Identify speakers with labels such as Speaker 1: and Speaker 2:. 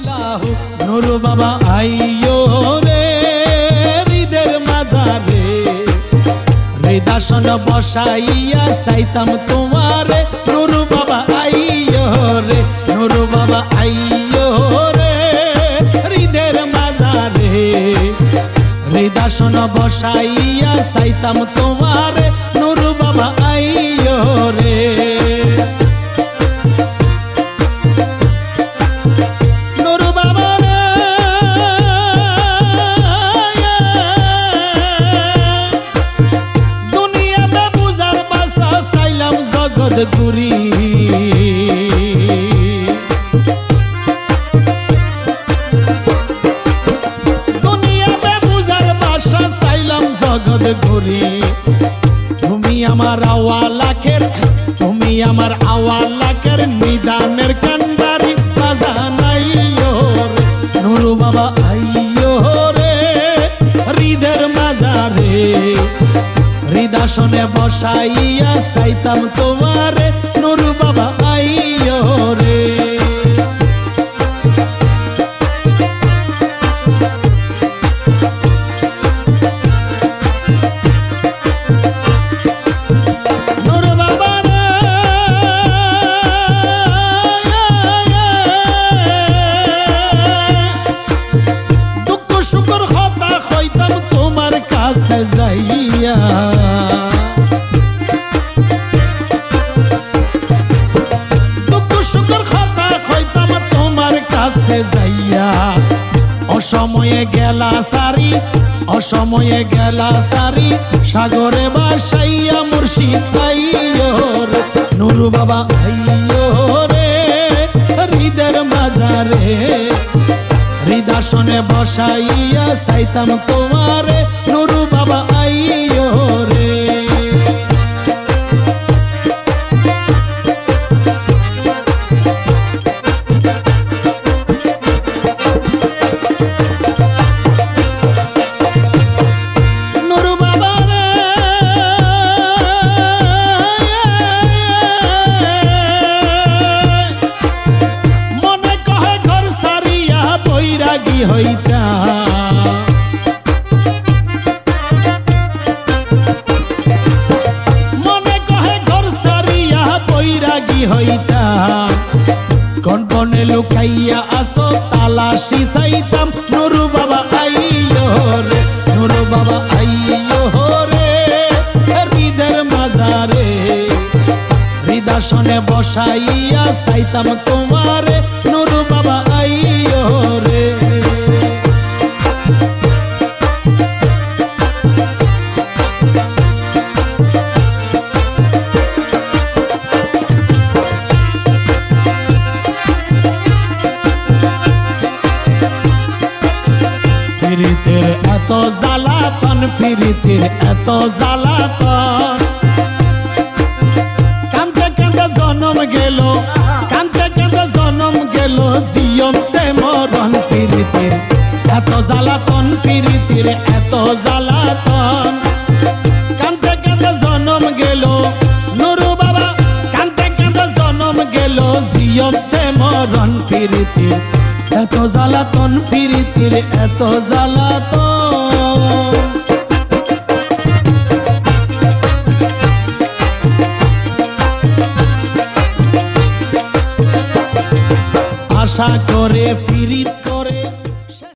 Speaker 1: আল্লাহ নূর বাবা আইয়ো রে হৃদের মাঝারে হৃদাসন বসাইয়া চাইতাম তোমারে নূর বাবা আইয়ো রে নূর বাবা আইয়ো রে হৃদের মাঝারে হৃদাসন বসাইয়া চাইতাম তোমারে নূর বাবা আইয়ো রে গুরি দুনিয়াতে বুঝার ভাষা চাইলাম জগৎ ঘুরি তুমি আমার আওয়ালাকের নিদানের কান্ডারি বাজানাইও রে নূর বাবা আইয়ো রে হৃদের মাঝারে হৃদাসনে বসাইয়া চাইতাম তোমারে নূর বাবা আইয়ো রে নূর বাবা রে দুঃখ সুখর কথা কইতাম তোমার কাছে যাইয়া যাইয়া অসময়ে গেলা সারি সাগরে বাসাইয়া মুর্শিদ আইয়ো রে নূর বাবা আইয়ো রে হৃদের মাঝারে হৃদাসনে বসাইয়া চাইতাম তোমারে নূর বাবা আইয়ো রে হইতা মনে কহে ঘর সারিয়া বৈরাগী হইতা কোন কোনে লুকাইয়া আসো তালাশি চাইতাম নূর বাবা আইয়ো রে নূর বাবা আইয়ো রে হৃদের মাঝারে হৃদাসনে বসাইয়া চাইতাম তোমারে নূর বাবা আইয়ো রে পিরিতের এত জ্বালাতন পিরিতের এত জ্বালাতন কান্দে কান্দে জনম গেল কান্দে কান্দে জনম গেল জিয়ন্তে মরণ পিরিতের এত জ্বালাতন পিরিতের এত জ্বালাতন কান্দে কান্দে জনম গেল নূর বাবা কান্দে কান্দে জনম গেল জিয়ন্তে মরণ পিরিতের এত জ্বালাতন পিরিতির এত জ্বালাতন আশা করে ফিরে